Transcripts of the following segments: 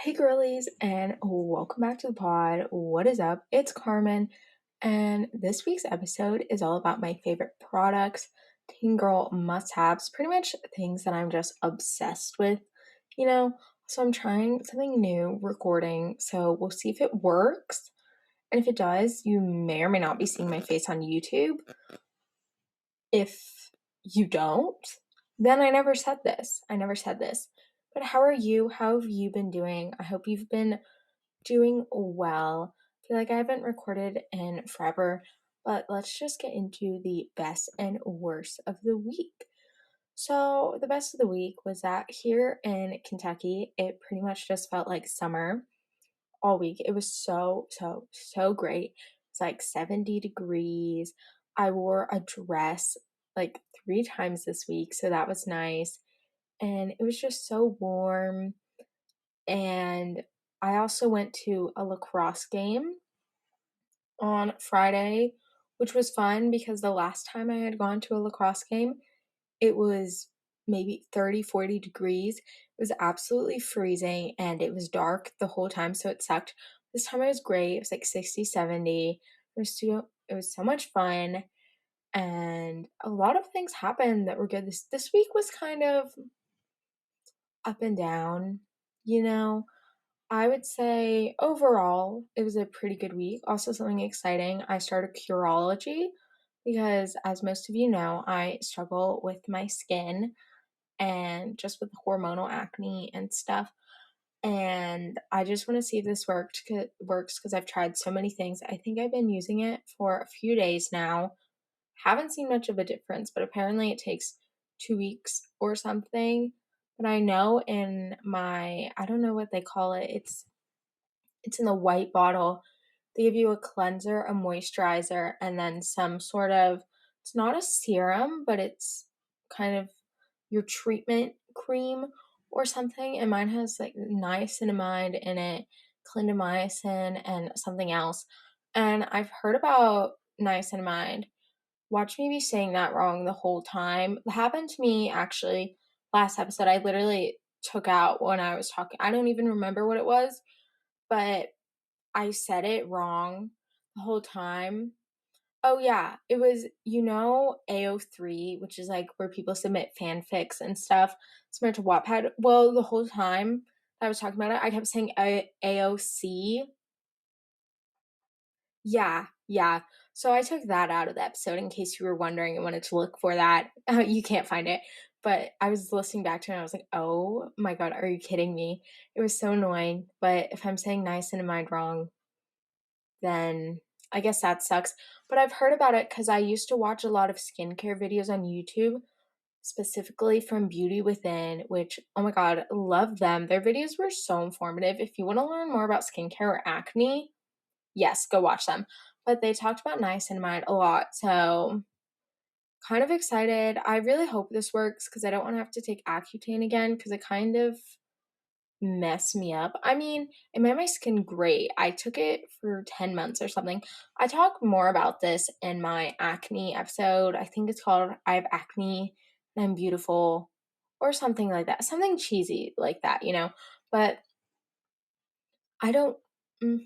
Hey girlies, and welcome back to the pod. What is up? It's Carmen, and this week's episode is all about my favorite products, teen girl must-haves, pretty much things that I'm just obsessed with, you know? So I'm trying something new, recording, so we'll see if it works. And if it does, you may or may not be seeing my face on YouTube. If you don't, then I never said this. I never said this. But how are you? How have you been doing? I hope you've been doing well. I feel like I haven't recorded in forever, but let's just get into the best and worst of the week. So, the best of the week was that here in Kentucky, it pretty much just felt like summer all week. It was so great. It's like 70 degrees. I wore a dress like 3 times this week, so that was nice. And it was just so warm. And I also went to a lacrosse game on Friday, which was fun because the last time I had gone to a lacrosse game, it was maybe 30, 40 degrees. It was absolutely freezing and it was dark the whole time, so it sucked. This time it was great. It was like 60, 70. It was so much fun and a lot of things happened that were good. This week was kind of up and down, you know. I would say overall, it was a pretty good week. Also, something exciting, I started Curology because, as most of you know, I struggle with my skin and just with hormonal acne and stuff. And I just want to see if this works because I've tried so many things. I think I've been using it for a few days now. Haven't seen much of a difference, but apparently it takes 2 weeks or something. But I know in my, I don't know what they call it. It's in the white bottle. They give you a cleanser, a moisturizer, and then some sort of, it's not a serum, but it's kind of your treatment cream or something. And mine has like niacinamide in it, clindamycin, and something else. And I've heard about niacinamide. Watch me be saying that wrong the whole time. It happened to me actually last episode. I literally took out when I was talking. I don't even remember what it was, but I said it wrong the whole time. Oh yeah, it was, AO3, which is like where people submit fanfics and stuff similar to Wattpad. Well, the whole time I was talking about it, I kept saying AOC. Yeah, yeah. So I took that out of the episode in case you were wondering and wanted to look for that. You can't find it. But I was listening back to it and I was like, oh my God, are you kidding me? It was so annoying. But if I'm saying niacinamide wrong, then I guess that sucks. But I've heard about it because I used to watch a lot of skincare videos on YouTube, specifically from Beauty Within, which, oh my God, love them. Their videos were so informative. If you want to learn more about skincare or acne, yes, go watch them. But they talked about niacinamide a lot, so kind of excited. I really hope this works because I don't want to have to take Accutane again because it kind of mess me up. I mean, it made my skin great. I took it for 10 months or something. I talk more about this in my acne episode. I think it's called I Have Acne and I'm Beautiful or something like that. Something cheesy like that. But I don't mm,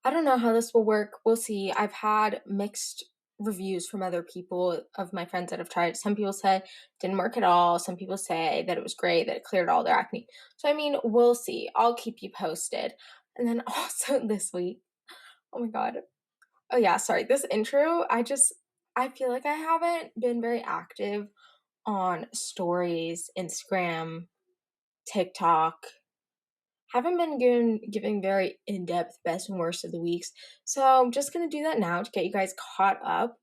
I don't know how this will work. We'll see. I've had mixed reviews from other people of my friends that have tried. Some people say it didn't work at all. Some people say that it was great, that it cleared all their acne. So I mean, we'll see. I'll keep you posted. And then also this week, oh my God. Oh yeah, sorry. This intro, I feel like I haven't been very active on stories, Instagram, TikTok, haven't been giving very in-depth best and worst of the weeks. So I'm just gonna do that now to get you guys caught up.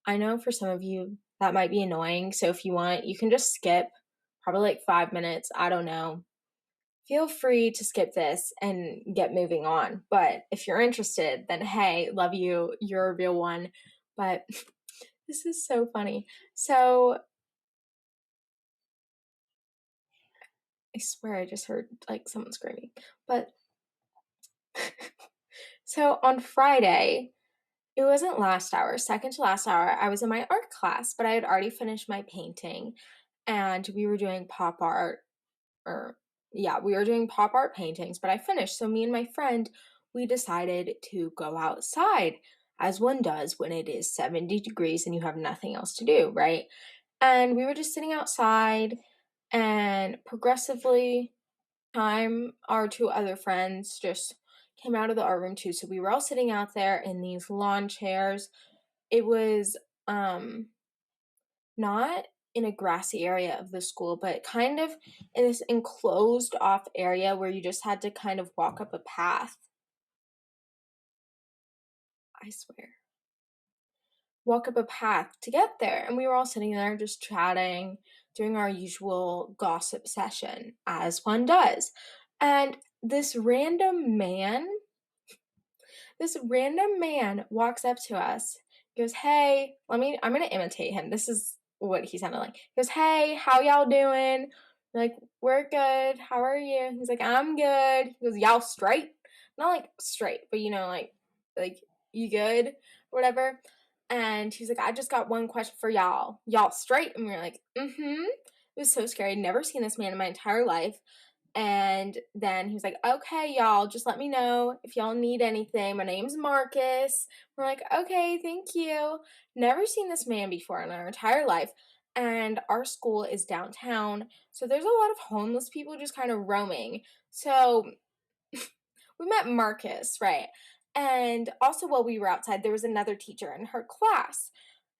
I know for some of you that might be annoying. So if you want, you can just skip probably like 5 minutes. I don't know. Feel free to skip this and get moving on. But if you're interested, then hey, love you. You're a real one. But this is so funny. So I swear I just heard like someone screaming. But so on Friday, it wasn't last hour, second to last hour. I was in my art class, but I had already finished my painting and we were doing pop art or we were doing pop art paintings, but I finished. So me and my friend, we decided to go outside, as one does when it is 70 degrees and you have nothing else to do, right? And we were just sitting outside, and progressively time our two other friends just came out of the art room too. So we were all sitting out there in these lawn chairs. It was not in a grassy area of the school, but kind of in this enclosed off area where you just had to kind of walk up a path. I swear. Walk up a path to get there. And we were all sitting there just chatting, doing our usual gossip session, as one does. And this random man walks up to us, goes, "Hey, I'm gonna imitate him. This is what he sounded like." He goes, "Hey, how y'all doing?" We're like, "We're good. How are you?" He's like, "I'm good." He goes, "Y'all straight?" Not like straight, but like you good? Whatever. And he's like, "I just got one question for y'all. Y'all straight?" And we were like, "Mm-hmm." It was so scary. I'd never seen this man in my entire life. And then he was like, "Okay, y'all, just let me know if y'all need anything. My name's Marcus." We're like, "Okay, thank you." Never seen this man before in our entire life. And our school is downtown. So there's a lot of homeless people just kind of roaming. So we met Marcus, right? And also while we were outside, there was another teacher in her class.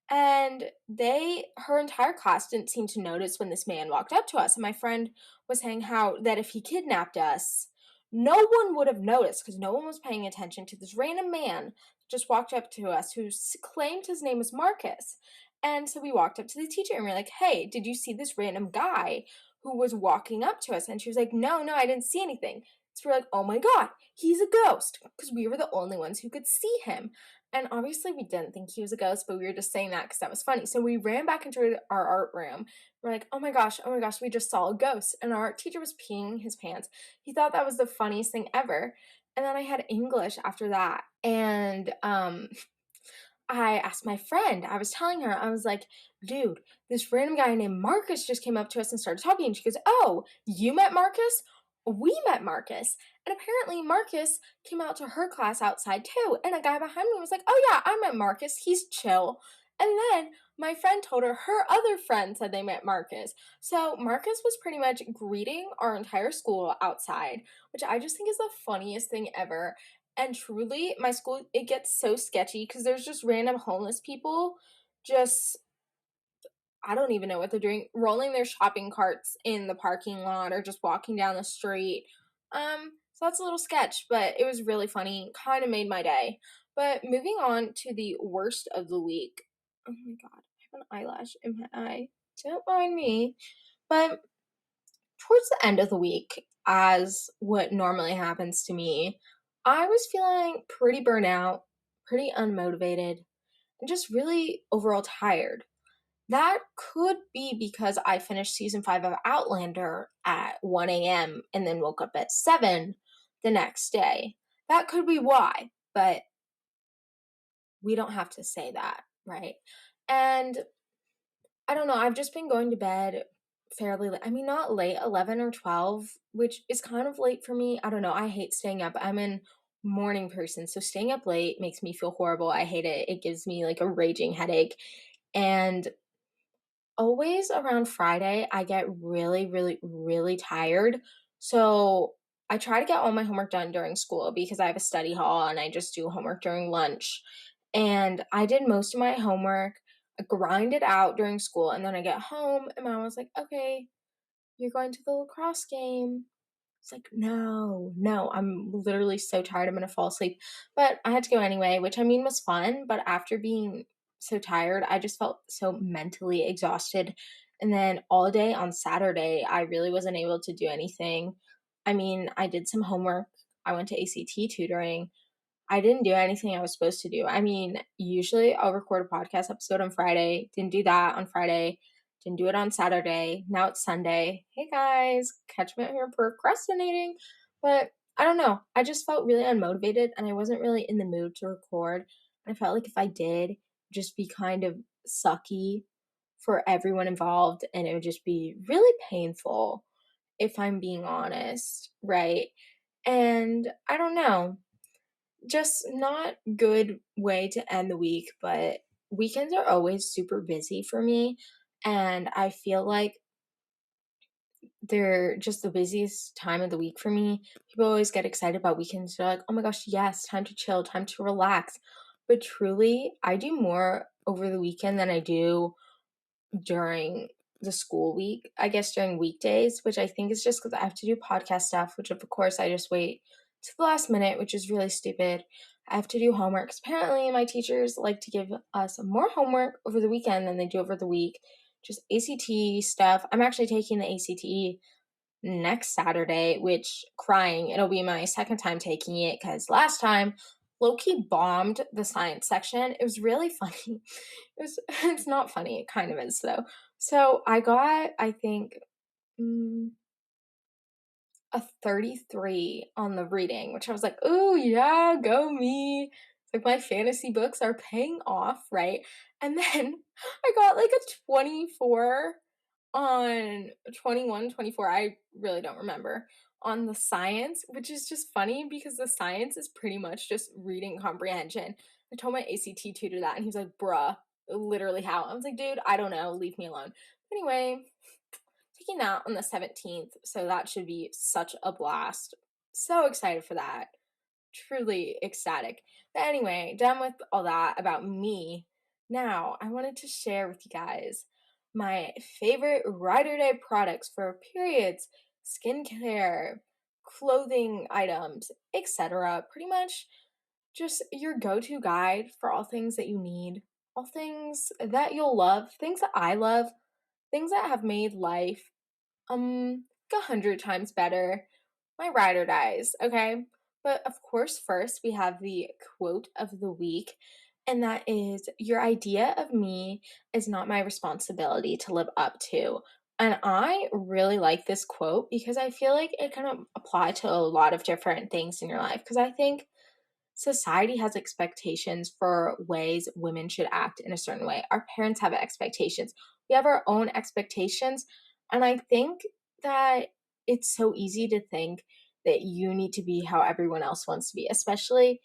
And her entire class didn't seem to notice when this man walked up to us. And my friend was saying how that if he kidnapped us, no one would have noticed because no one was paying attention to this random man just walked up to us who claimed his name was Marcus. And so we walked up to the teacher and we are like, "Hey, did you see this random guy who was walking up to us?" And she was like, "No, I didn't see anything." So we're like, "Oh my God, he's a ghost," because we were the only ones who could see him. And obviously, we didn't think he was a ghost, but we were just saying that because that was funny. So we ran back into our art room. We're like, "Oh my gosh, we just saw a ghost." And our art teacher was peeing his pants. He thought that was the funniest thing ever. And then I had English after that. And I asked my friend, I was telling her, I was like, "Dude, this random guy named Marcus just came up to us and started talking." And she goes, "Oh, you met Marcus? We met Marcus." And apparently Marcus came out to her class outside too. And a guy behind me was like, "Oh yeah, I met Marcus. He's chill." And then my friend told her other friend said they met Marcus. So Marcus was pretty much greeting our entire school outside, which I just think is the funniest thing ever. And truly, my school, it gets so sketchy because there's just random homeless people just, I don't even know what they're doing, rolling their shopping carts in the parking lot or just walking down the street. So that's a little sketch, but it was really funny. Kind of made my day. But moving on to the worst of the week. Oh my God, I have an eyelash in my eye. Don't mind me. But towards the end of the week, as what normally happens to me, I was feeling pretty burnt out, pretty unmotivated, and just really overall tired. That could be because I finished season 5 of Outlander at 1 a.m. and then woke up at 7 the next day. That could be why, but we don't have to say that, right? And I don't know, I've just been going to bed fairly late. I mean, not late, 11 or 12, which is kind of late for me. I don't know, I hate staying up. I'm a morning person, so staying up late makes me feel horrible. I hate it. It gives me like a raging headache. And always around Friday, I get really, really, really tired. So I try to get all my homework done during school because I have a study hall and I just do homework during lunch. And I did most of my homework, I grind it out during school, and then I get home and my mom was like, "Okay, you're going to the lacrosse game." It's like, no, I'm literally so tired. I'm gonna fall asleep. But I had to go anyway, which I mean was fun. But after being so tired, I just felt so mentally exhausted. And then all day on Saturday, I really wasn't able to do anything. I mean, I did some homework, I went to ACT tutoring, I didn't do anything I was supposed to do. I mean, usually I'll record a podcast episode on Friday. Didn't do that on Friday. Didn't do it on Saturday. Now it's Sunday. Hey guys, catch me out here procrastinating. But I don't know. I just felt really unmotivated and I wasn't really in the mood to record. I felt like if I did, just be kind of sucky for everyone involved and it would just be really painful. if I'm being honest, right? And I don't know, just not good way to end the week, but weekends are always super busy for me, and I feel like they're just the busiest time of the week for me. People always get excited about weekends. They're like, "Oh my gosh, yes, time to chill, time to relax." But truly, I do more over the weekend than I do during the school week, I guess during weekdays, which I think is just because I have to do podcast stuff, which of course I just wait to the last minute, which is really stupid. I have to do homework 'cause apparently my teachers like to give us more homework over the weekend than they do over the week. Just ACT stuff. I'm actually taking the ACT next Saturday, which crying, it'll be my second time taking it because last time low-key bombed the science section. It was really funny. It's not funny, it kind of is though. So I got, I think, mm, a 33 on the reading, which I was like, oh yeah, go me. It's like my fantasy books are paying off, right? And then I got like a 24 on 21, 24. I really don't remember, on the science, which is just funny because the science is pretty much just reading comprehension. I told my ACT tutor that and he was like, bruh, literally how? I was like, dude, I don't know, leave me alone. Anyway, taking that on the 17th, so that should be such a blast. So excited for that. Truly ecstatic. But anyway, done with all that about me. Now, I wanted to share with you guys my favorite Ride or Day products for periods, skincare, clothing items, etc. Pretty much just your go to guide for all things that you need, all things that you'll love, things that I love, things that have made life like 100 times better. My ride or dies, okay? But of course, first we have the quote of the week, and that is, your idea of me is not my responsibility to live up to. And I really like this quote because I feel like it kind of apply to a lot of different things in your life. Because I think society has expectations for ways women should act in a certain way. Our parents have expectations. We have our own expectations. And I think that it's so easy to think that you need to be how everyone else wants to be, especially.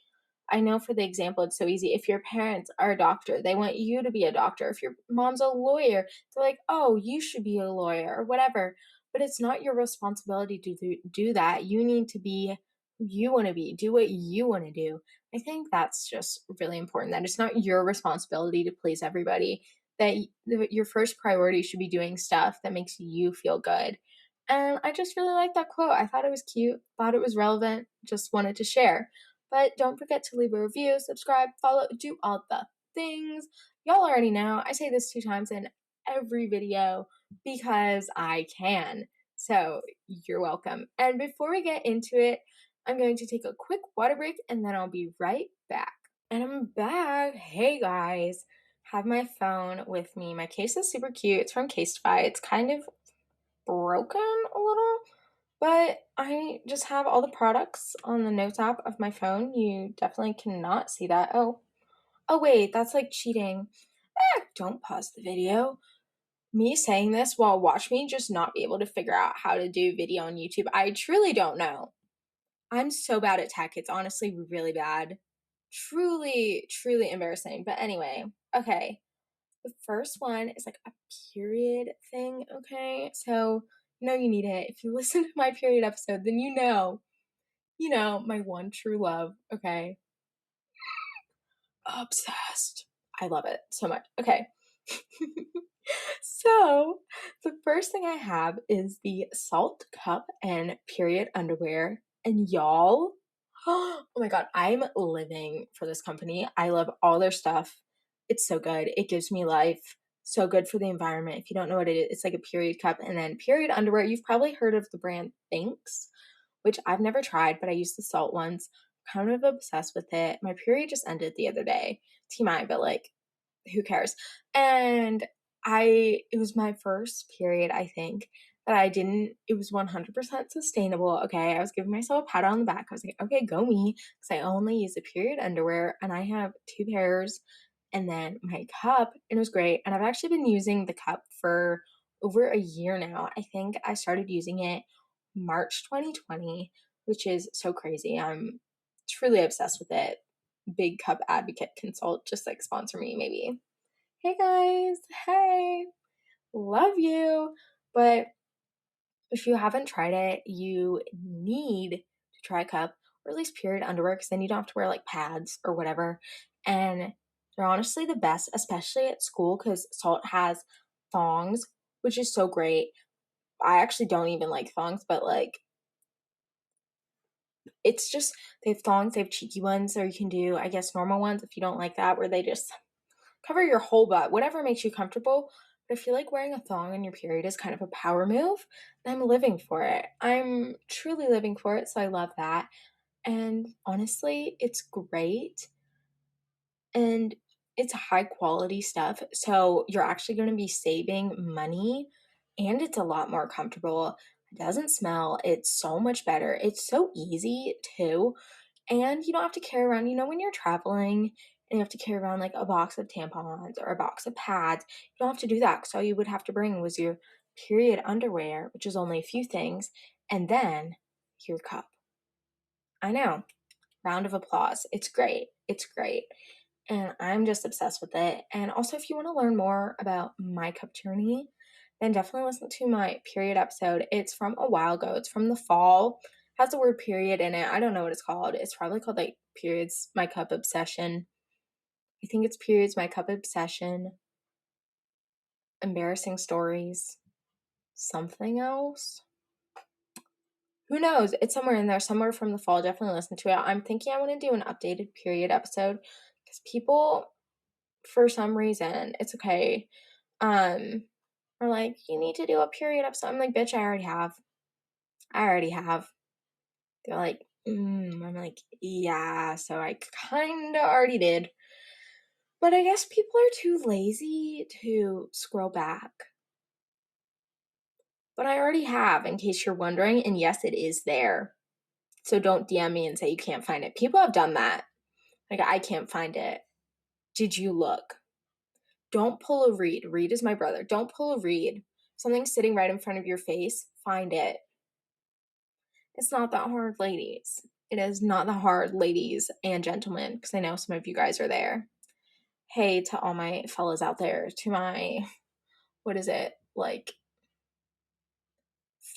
I know for the example, it's so easy. If your parents are a doctor, they want you to be a doctor. If your mom's a lawyer, they're like, oh, you should be a lawyer or whatever. But it's not your responsibility to do that. You need to be who you want to be, do what you want to do. I think that's just really important, that it's not your responsibility to please everybody, that your first priority should be doing stuff that makes you feel good. And I just really like that quote. I thought it was cute, thought it was relevant, just wanted to share. But don't forget to leave a review, subscribe, follow, do all the things. Y'all already know I say this 2 times in every video because I can. So you're welcome. And before we get into it, I'm going to take a quick water break and then I'll be right back. And I'm back. Hey guys, have my phone with me. My case is super cute. It's from Casetify. It's kind of broken a little, but I just have all the products on the notes app of my phone. You definitely cannot see that. Oh wait, that's like cheating. Don't pause the video. Me saying this while watch me just not be able to figure out how to do video on YouTube. I truly don't know. I'm so bad at tech. It's honestly really bad. Truly, truly embarrassing. But anyway, okay. The first one is like a period thing, okay? So, you need it. If you listen to my period episode, then my one true love, okay? Obsessed. I love it so much. Okay. So, the first thing I have is the Salt Cup and Period Underwear. And y'all, oh my god, I'm living for this company. I love all their stuff. It's so good. It gives me life. So good for the environment. If you don't know what it is, it's like a period cup. And then period underwear, you've probably heard of the brand Thinx, which I've never tried, but I use the salt ones. Kind of obsessed with it. My period just ended the other day. TMI, but like, who cares? And it was my first period, I think, that it was 100% sustainable. Okay. I was giving myself a pat on the back. I was like, okay, go me. Because I only use the period underwear and I have 2 pairs and then my cup, and it was great. And I've actually been using the cup for over a year now. I think I started using it March 2020, which is so crazy. I'm truly obsessed with it. Big Cup Advocate Consult, just like sponsor me maybe. Hey guys, hey, love you. But if you haven't tried it, you need to try Cup, or at least period underwear, because then you don't have to wear like pads or whatever. And they're honestly the best, especially at school, because Salt has thongs, which is so great. I actually don't even like thongs, but like it's just, they have thongs, they have cheeky ones, or you can do, I guess, normal ones if you don't like that, where they just cover your whole butt, whatever makes you comfortable. But I feel like wearing a thong on your period is kind of a power move, and I'm living for it. I'm truly living for it, so I love that. And honestly, it's great. And it's high quality stuff. So you're actually going to be saving money, and it's a lot more comfortable. It doesn't smell. It's so much better. It's so easy too. And you don't have to carry around, when you're traveling and you have to carry around like a box of tampons or a box of pads, you don't have to do that. Because all you would have to bring was your period underwear, which is only a few things, and then your cup. I know. Round of applause. It's great. It's great. And I'm just obsessed with it. And also, if you want to learn more about my cup journey, then definitely listen to my period episode. It's from a while ago. It's from the fall. It has the word period in it. I don't know what it's called. It's probably called like Periods My Cup Obsession. I think it's Periods My Cup Obsession. Embarrassing stories. Something else. Who knows? It's somewhere in there, somewhere from the fall. Definitely listen to it. I'm thinking I want to do an updated period episode because people, for some reason, it's okay, are like, you need to do a period episode. I'm like, bitch, I already have. They're like, I'm like, yeah, so I kind of already did. But I guess people are too lazy to scroll back. But I already have, in case you're wondering, and yes, it is there. So don't DM me and say you can't find it. People have done that. Like, I can't find it. Did you look? Don't pull a Reed. Reed is my brother. Don't pull a Reed. Something's sitting right in front of your face. Find it. It's not that hard, ladies. It is not that hard, ladies and gentlemen, because I know some of you guys are there. Hey to all my fellas out there, to my, what is it, like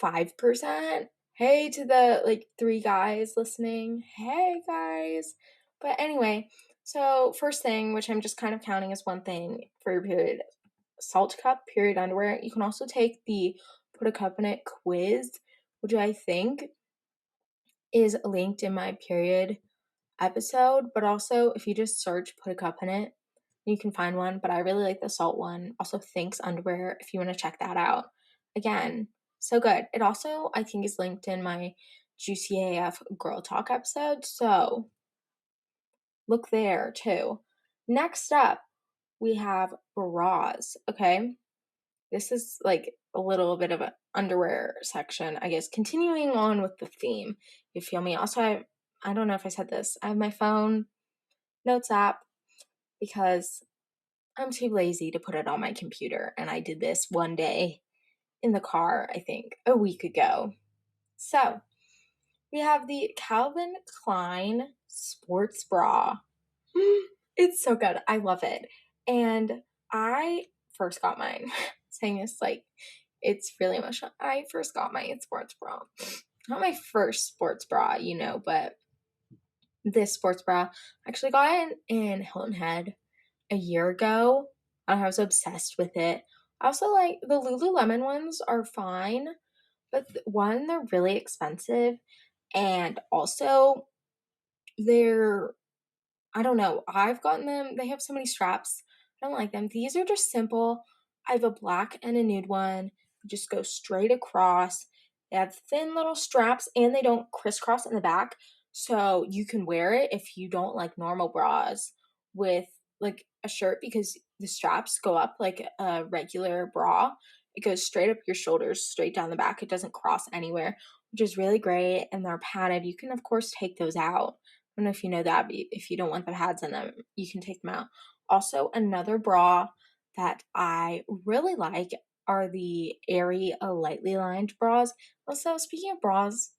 5%? Hey to the like 3 guys listening. Hey guys. But anyway, so first thing, which I'm just kind of counting as one thing for your period, Salt Cup period underwear. You can also take the Put a Cup in It quiz, which I think is linked in my period episode, but also if you just search Put a Cup in It, you can find one. But I really like the Salt one. Also, Thanks Underwear, if you want to check that out. Again, so good. It also, I think, is linked in my Juicy AF Girl Talk episode, so look there too. Next up, we have bras. Okay, this is like a little bit of an underwear section, I guess, continuing on with the theme. You feel me? Also, I don't know if I said this, I have my phone notes app because I'm too lazy to put it on my computer, and I did this one day in the car, I think a week ago. So we have the Calvin Klein sports bra. It's so good. I love it. And I first got mine. Saying this like it's really emotional. I first got my sports bra. Not my first sports bra, but this sports bra. I actually got it in Hilton Head a year ago. I was obsessed with it. I also like the Lululemon ones are fine, but one, they're really expensive, and also they're, I don't know, I've gotten them, they have so many straps. I don't like them. These are just simple. I have a black and a nude one. Just go straight across. They have thin little straps, and they don't crisscross in the back. So you can wear it if you don't like normal bras with like a shirt, because the straps go up like a regular bra. It goes straight up your shoulders, straight down the back. It doesn't cross anywhere, which is really great. And they're padded. You can, of course, take those out. I don't know if you know that, but if you don't want the pads in them, you can take them out. Also, another bra that I really like are the airy, lightly lined bras. Also, speaking of bras,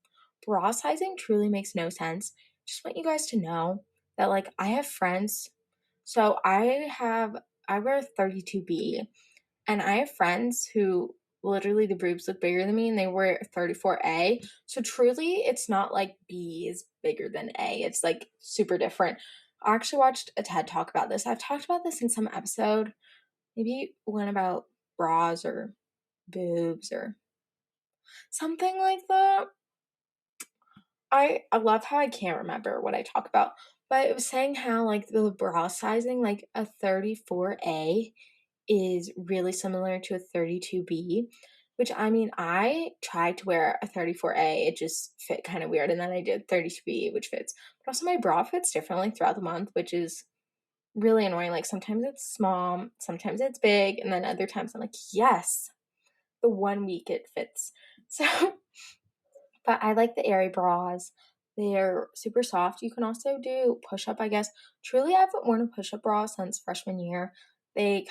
bra sizing truly makes no sense. Just want you guys to know that, like, I have friends. So I wear 32B, and I have friends who literally the boobs look bigger than me and they wear 34A. So truly, it's not like B is bigger than A. It's like super different. I actually watched a TED talk about this. I've talked about this in some episode, maybe one about bras or boobs or something like that. I love how I can't remember what I talk about, but it was saying how like the bra sizing, like a 34A is really similar to a 32B, which I mean, I tried to wear a 34A, it just fit kind of weird, and then I did 32B, which fits. But also my bra fits differently throughout the month, which is really annoying. Like sometimes it's small, sometimes it's big, and then other times I'm like, yes, the 1 week it fits. So, but I like the airy bras. They're super soft. You can also do push up, I guess. Truly, I haven't worn a push up bra since freshman year. They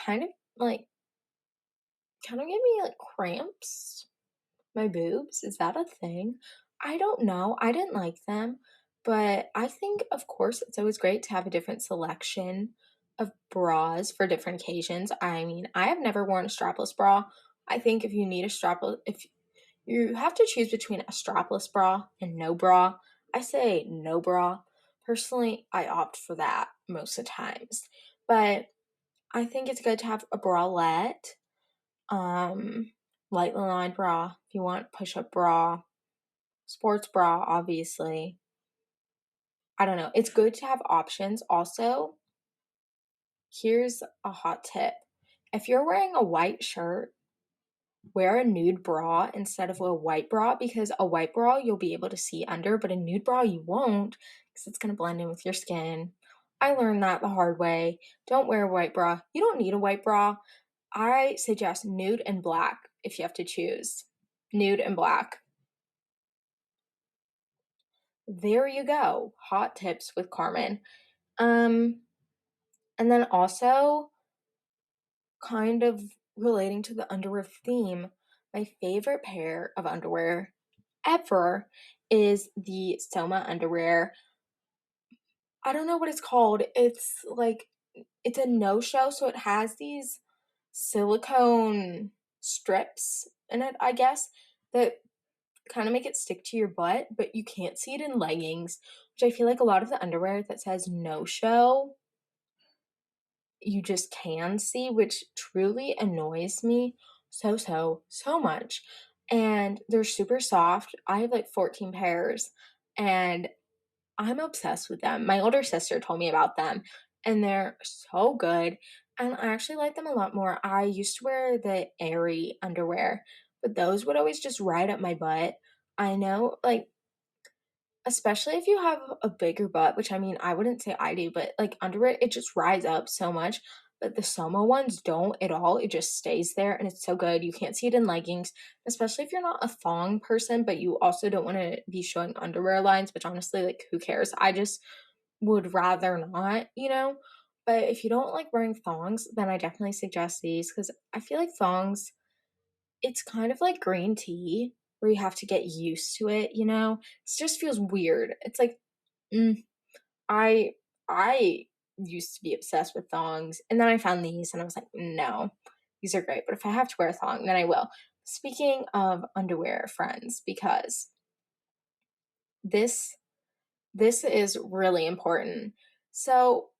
like kind of give me like cramps. My boobs, is that a thing? I don't know. I didn't like them, but I think, of course, it's always great to have a different selection of bras for different occasions. I mean, I have never worn a strapless bra. I think if you need a strapless, if you have to choose between a strapless bra and no bra, I say no bra. Personally, I opt for that most of the times, but I think it's good to have a bralette, um, lightly lined bra if you want, push up bra, sports bra, obviously. I don't know. It's good to have options. Also, here's a hot tip. If you're wearing a white shirt, wear a nude bra instead of a white bra, because a white bra you'll be able to see under, but a nude bra you won't because it's going to blend in with your skin. I learned that the hard way. Don't wear a white bra. You don't need a white bra. I suggest nude and black if you have to choose. Nude and black. There you go. Hot tips with Carmen. Um, and then also kind of relating to the underwear theme, my favorite pair of underwear ever is the Selma Underwear. I don't know what it's called. It's like it's a no-show, so it has these silicone strips in it, I guess, that kind of make it stick to your butt, but you can't see it in leggings, which I feel like a lot of the underwear that says no-show you just can see, which truly annoys me so much. And they're super soft. I have like 14 pairs and I'm obsessed with them. My older sister told me about them and they're so good. And I actually like them a lot more. I used to wear the airy underwear, but those would always just ride up my butt. I know, like, especially if you have a bigger butt, which I mean, I wouldn't say I do, but like underwear, it just rides up so much. But the Soma ones don't at all. It just stays there and it's so good. You can't see it in leggings, especially if you're not a thong person, but you also don't want to be showing underwear lines, which honestly, like, who cares? I just would rather not, you know? But if you don't like wearing thongs, then I definitely suggest these because I feel like thongs, it's kind of like green tea where you have to get used to it, you know? It just feels weird. It's like, mm, I I used to be obsessed with thongs, and then I found these and I was like, "No, these are great, but if I have to wear a thong, then I will." Speaking of underwear, friends, because this this is really important. So,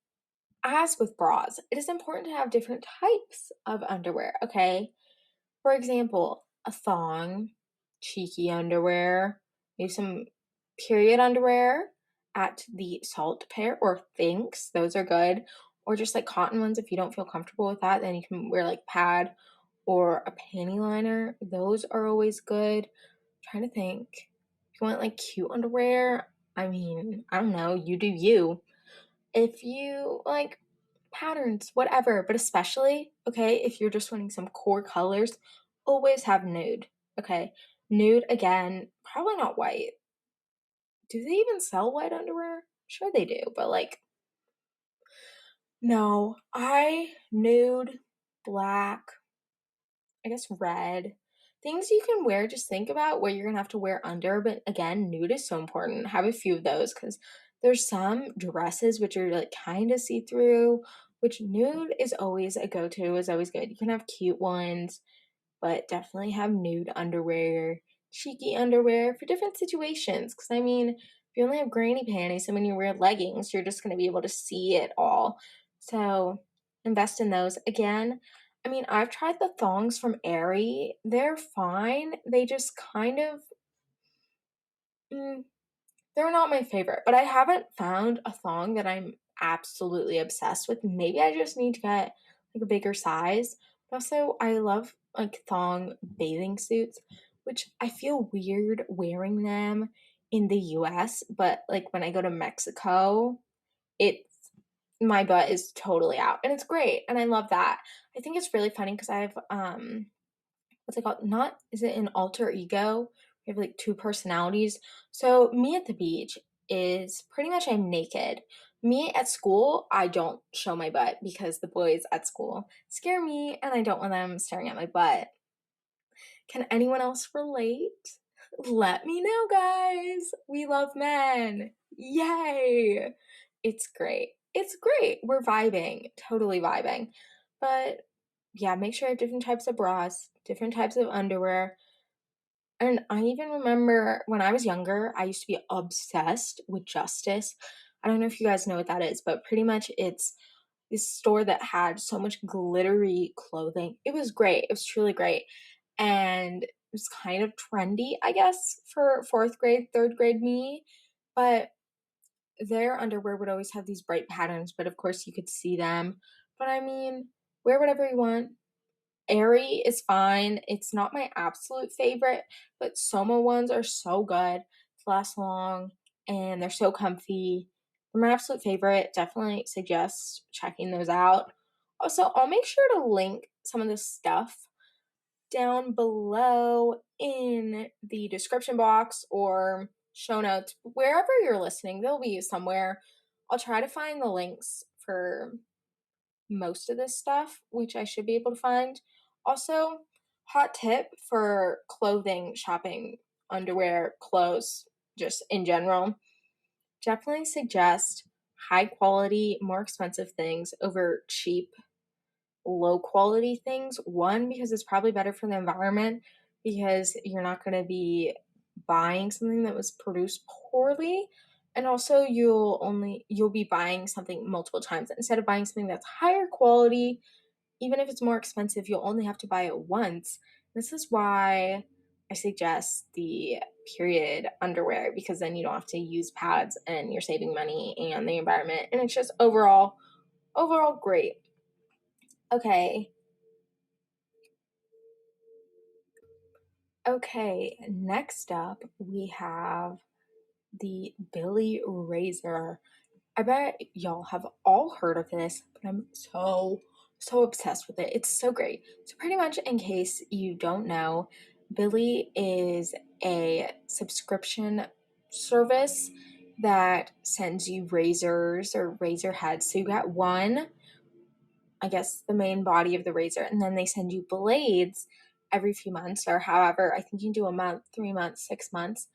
as with bras, it is important to have different types of underwear, okay? For example, a thong, cheeky underwear, maybe some period underwear at the salt pair or thinks, those are good. Or just like cotton ones, if you don't feel comfortable with that, then you can wear like pad or a panty liner. Those are always good. Trying to think. If you want like cute underwear, I mean, I don't know, you do you. If you like patterns, whatever, but especially, okay, if you're just wanting some core colors, always have nude, okay? Nude, again, probably not white. Do they even sell white underwear? Sure they do, but like, no, I nude, black, I guess red. Things you can wear, just think about what you're gonna have to wear under, but again, nude is so important. Have a few of those because there's some dresses which are like kind of see-through, which nude is always a go-to, is always good. You can have cute ones, but definitely have nude underwear, cheeky underwear for different situations. Because I mean, if you only have granny panties and when you wear leggings, you're just going to be able to see it all. So invest in those. Again, I mean, I've tried the thongs from Aerie. They're fine. They just kind of, mm, they're not my favorite, but I haven't found a thong that I'm absolutely obsessed with. Maybe I just need to get like a bigger size. But also, I love like thong bathing suits, which I feel weird wearing them in the US, but like when I go to Mexico, it's my butt is totally out and it's great and I love that. I think it's really funny because I have what's it called? Not is it an alter ego? We have like two personalities. So me at the beach is pretty much I'm naked. Me at school, I don't show my butt because the boys at school scare me and I don't want them staring at my butt. Can anyone else relate? Let me know, guys. We love men. Yay. It's great. It's great. We're vibing, totally vibing. But yeah, make sure I have different types of bras, different types of underwear. And I even remember when I was younger, I used to be obsessed with Justice. I don't know if you guys know what that is, but pretty much it's this store that had so much glittery clothing. It was great. It was truly great. And it was kind of trendy, I guess, for fourth grade, third grade me. But their underwear would always have these bright patterns, but of course you could see them. But I mean, wear whatever you want. Aerie is fine. It's not my absolute favorite, but Soma ones are so good. Last long and they're so comfy. They're my absolute favorite. Definitely suggest checking those out. Also, I'll make sure to link some of this stuff down below in the description box or show notes. Wherever you're listening, they'll be somewhere. I'll try to find the links for most of this stuff, which I should be able to find. Also, hot tip for clothing shopping, underwear, clothes, just in general. Definitely suggest high quality, more expensive things over cheap, low quality things. One, because it's probably better for the environment because you're not going to be buying something that was produced poorly, and also you'll be buying something multiple times instead of buying something that's higher quality. Even if it's more expensive, you'll only have to buy it once. This is why I suggest the period underwear, because then you don't have to use pads and you're saving money and the environment, and it's just overall great. Okay. Okay, next up we have the Billy Razor. I bet y'all have all heard of this, but I'm so obsessed with it. It's so great. So pretty much in case you don't know, Billy is a subscription service that sends you razors or razor heads. So you get one, I guess, the main body of the razor, and then they send you blades every few months or however. I think you can do a month, 3 months, 6 months,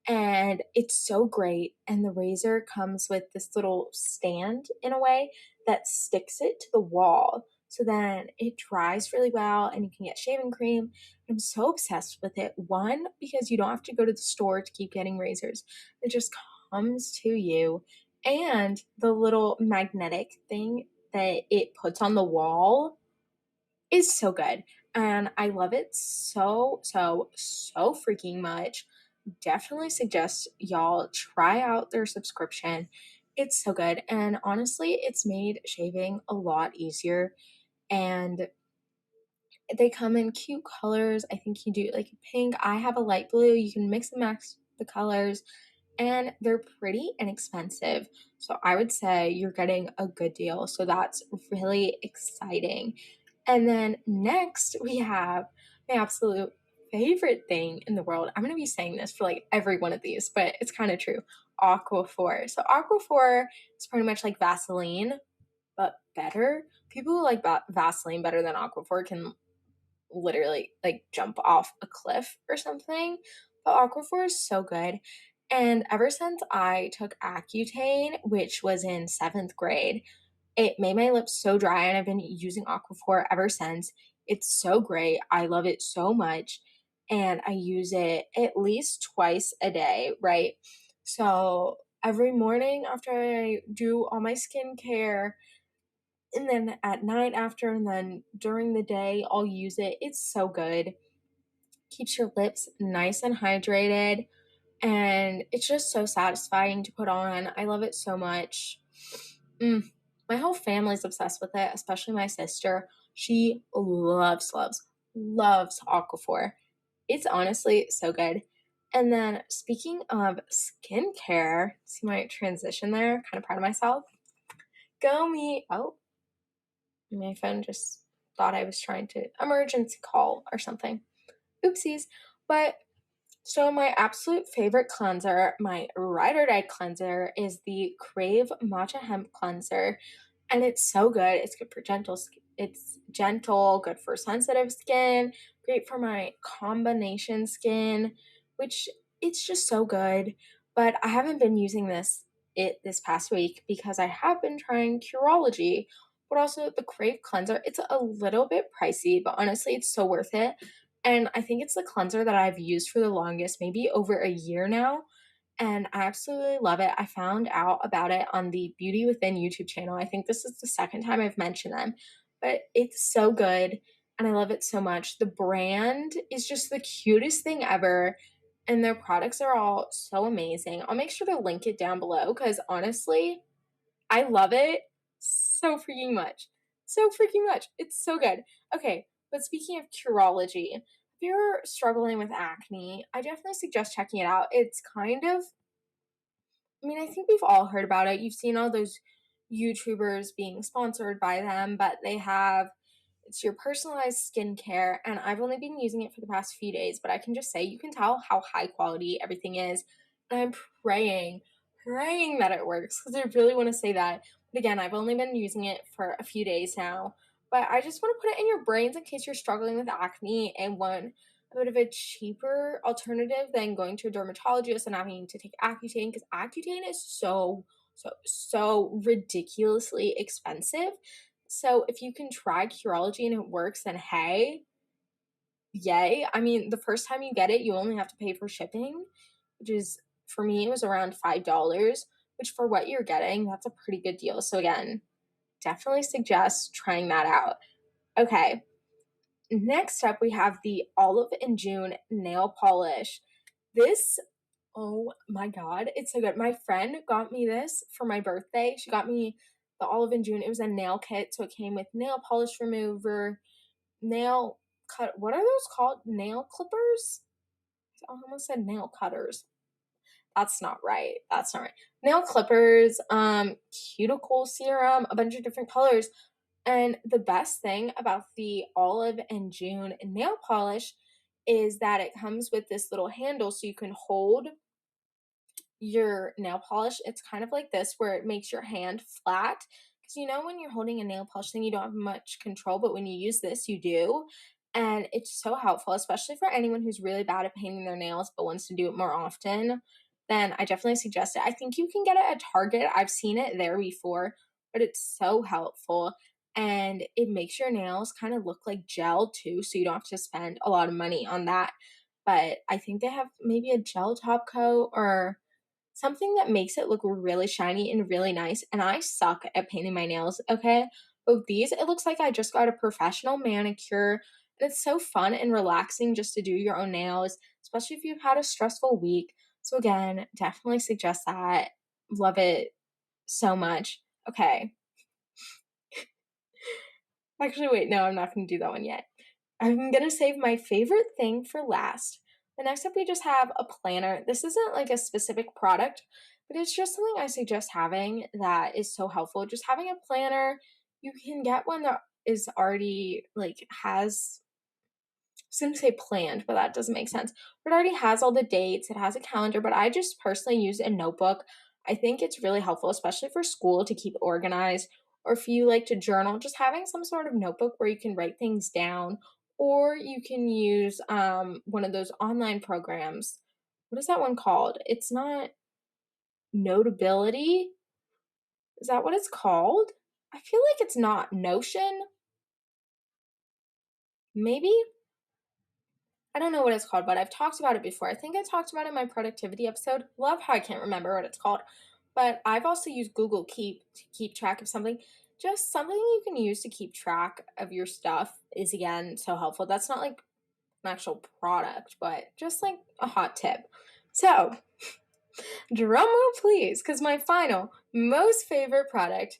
and it's so great. And the razor comes with this little stand in a way that sticks it to the wall. So then it dries really well and you can get shaving cream. I'm so obsessed with it. One, because you don't have to go to the store to keep getting razors, it just comes to you. And the little magnetic thing that it puts on the wall is so good. And I love it so freaking much. Definitely suggest y'all try out their subscription. It's so good. And honestly, it's made shaving a lot easier. And they come in cute colors. I think you do like pink. I have a light blue. You can mix and match the colors. And they're pretty inexpensive. So I would say you're getting a good deal. So that's really exciting. And then next we have my absolute favorite thing in the world. I'm going to be saying this for like every one of these, but it's kind of true. Aquaphor. So Aquaphor is pretty much like Vaseline, but better. People who like Vaseline better than Aquaphor can literally like jump off a cliff or something. But Aquaphor is so good. And ever since I took Accutane, which was in 7th grade, it made my lips so dry, and I've been using Aquaphor ever since. It's so great. I love it so much. And I use it at least twice a day, right? So every morning after I do all my skincare, and then at night after, and then during the day, I'll use it. It's so good. Keeps your lips nice and hydrated, and it's just so satisfying to put on. I love it so much. Mm. My whole family's obsessed with it, especially my sister. She loves Aquaphor. It's honestly so good. And then speaking of skincare, see my transition there? Kind of proud of myself. Go me. Oh, my phone just thought I was trying to emergency call or something. Oopsies. But so my absolute favorite cleanser, my ride or die cleanser, is the Crave Matcha Hemp cleanser, and it's so good. It's good for gentle skin. It's gentle, good for sensitive skin, great for my combination skin, which it's just so good. But I haven't been using this past week because I have been trying Curology, but also the Crave cleanser. It's a little bit pricey, but honestly, it's so worth it. And I think it's the cleanser that I've used for the longest, maybe over a year now. And I absolutely love it. I found out about it on the Beauty Within YouTube channel. I think this is the second time I've mentioned them, but it's so good and I love it so much. The brand is just the cutest thing ever, and their products are all so amazing. I'll make sure to link it down below because honestly, I love it so freaking much. So freaking much. It's so good. Okay, but speaking of Curology, if you're struggling with acne, I definitely suggest checking it out. It's kind of, I mean, I think we've all heard about it. You've seen all those YouTubers being sponsored by them, but it's your personalized skincare, and I've only been using it for the past few days, but I can just say you can tell how high quality everything is. And I'm praying that it works because I really want to say that. But again, I've only been using it for a few days now. But I just want to put it in your brains in case you're struggling with acne and want a bit of a cheaper alternative than going to a dermatologist and having to take Accutane, because Accutane is so ridiculously expensive. So if you can try Curology and it works, then hey, yay. I mean, the first time you get it, you only have to pay for shipping, which is, for me, it was around $5, which for what you're getting, that's a pretty good deal. So again, definitely suggest trying that out. Okay, next up we have the Olive and June nail polish. This, oh my god, it's so good. My friend got me this for my birthday. She got me the Olive and June. It was a nail kit, so it came with nail polish remover, nail cut. What are those called? Nail clippers? I almost said nail cutters. That's not right. That's not right. Nail clippers, cuticle serum, a bunch of different colors. And the best thing about the Olive and June nail polish is that it comes with this little handle so you can hold your nail polish. It's kind of like this where it makes your hand flat. Because when you're holding a nail polish thing, you don't have much control, but when you use this, you do. And it's so helpful, especially for anyone who's really bad at painting their nails but wants to do it more often. Then I definitely suggest it. I think you can get it at Target. I've seen it there before, but it's so helpful. And it makes your nails kind of look like gel too, so you don't have to spend a lot of money on that. But I think they have maybe a gel top coat or something that makes it look really shiny and really nice. And I suck at painting my nails, okay? But with these, it looks like I just got a professional manicure. And it's so fun and relaxing just to do your own nails, especially if you've had a stressful week. So, again, definitely suggest that. Love it so much. Okay. Actually, wait, no, I'm not going to do that one yet. I'm going to save my favorite thing for last. The next up, we just have a planner. This isn't like a specific product, but it's just something I suggest having that is so helpful. Just having a planner, you can get one that is already has, I was going to say planned, but that doesn't make sense. But it already has all the dates, it has a calendar, but I just personally use a notebook. I think it's really helpful, especially for school, to keep organized, or if you like to journal, just having some sort of notebook where you can write things down, or you can use one of those online programs. What is that one called? It's not Notability. Is that what it's called? I feel like it's not Notion. Maybe? I don't know what it's called, but I've talked about it before. I think I talked about it in my productivity episode. Love how I can't remember what it's called. But I've also used Google Keep to keep track of something. Just something you can use to keep track of your stuff is, again, so helpful. That's not like an actual product, but just like a hot tip. So, drum roll please, because my final, most favorite product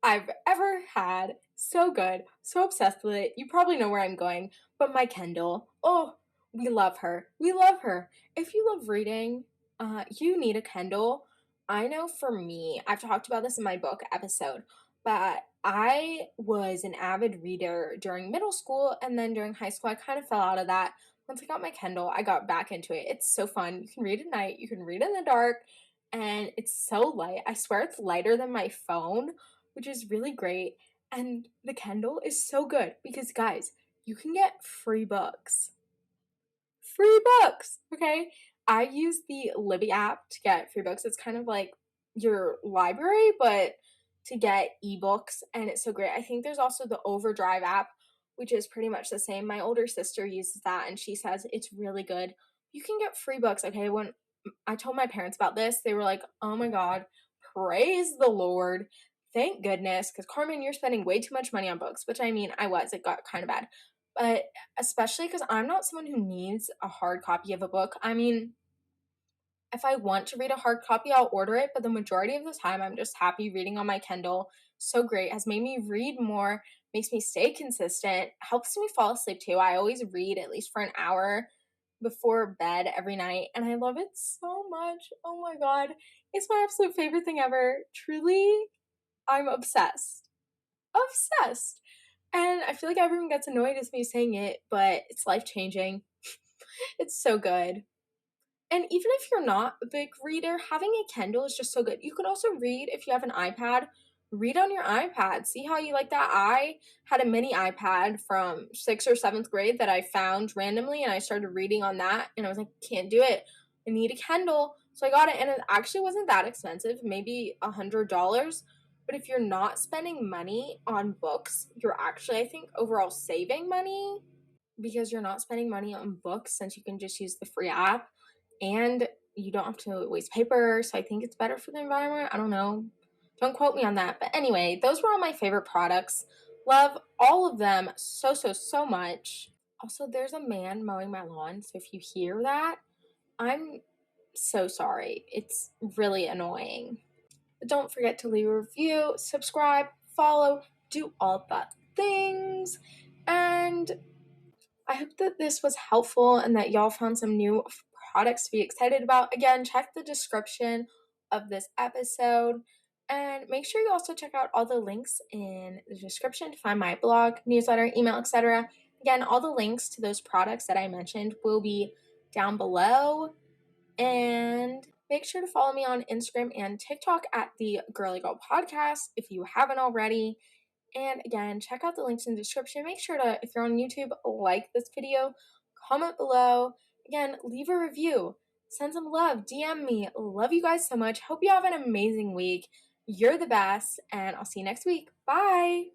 I've ever had. So good. So obsessed with it. You probably know where I'm going. But my Kindle. Oh, we love her. We love her. If you love reading, you need a Kindle. I know for me, I've talked about this in my book episode, but I was an avid reader during middle school, and then during high school, I kind of fell out of that. Once I got my Kindle, I got back into it. It's so fun. You can read at night, you can read in the dark, and it's so light. I swear it's lighter than my phone, which is really great. And the Kindle is so good because, guys, you can get free books. Free books, okay? I use the Libby app to get free books. It's kind of like your library, but to get ebooks, and it's so great. I think there's also the Overdrive app, which is pretty much the same. My older sister uses that, and she says it's really good. You can get free books, okay? When I told my parents about this, they were like, oh my God, praise the Lord. Thank goodness, because Carmen, you're spending way too much money on books, which I mean, it got kind of bad. But especially because I'm not someone who needs a hard copy of a book. I mean, if I want to read a hard copy, I'll order it, but the majority of the time, I'm just happy reading on my Kindle. So great, has made me read more, makes me stay consistent, helps me fall asleep too. I always read at least for an hour before bed every night, and I love it so much. Oh my God, it's my absolute favorite thing ever. Truly, I'm obsessed. Obsessed. And I feel like everyone gets annoyed with me saying it, but it's life changing. It's so good. And even if you're not a big reader, having a Kindle is just so good. You can also read if you have an iPad. Read on your iPad. See how you like that? I had a mini iPad from 6th or 7th grade that I found randomly, and I started reading on that. And I was like, can't do it. I need a Kindle. So I got it, and it actually wasn't that expensive, maybe $100. But if you're not spending money on books, you're actually, I think, overall saving money because you're not spending money on books since you can just use the free app and you don't have to waste paper. So I think it's better for the environment. I don't know. Don't quote me on that. But anyway, those were all my favorite products. Love all of them so, so, so much. Also, there's a man mowing my lawn. So if you hear that, I'm so sorry. It's really annoying. But don't forget to leave a review, subscribe, follow, do all that things. And I hope that this was helpful and that y'all found some new products to be excited about. Again, check the description of this episode and make sure you also check out all the links in the description to find my blog, newsletter, email, etc. Again, all the links to those products that I mentioned will be down below. And make sure to follow me on Instagram and TikTok at the Girly Girl Podcast if you haven't already. And again, check out the links in the description. Make sure to, if you're on YouTube, like this video, comment below. Again, leave a review, send some love, DM me. Love you guys so much. Hope you have an amazing week. You're the best, and I'll see you next week. Bye.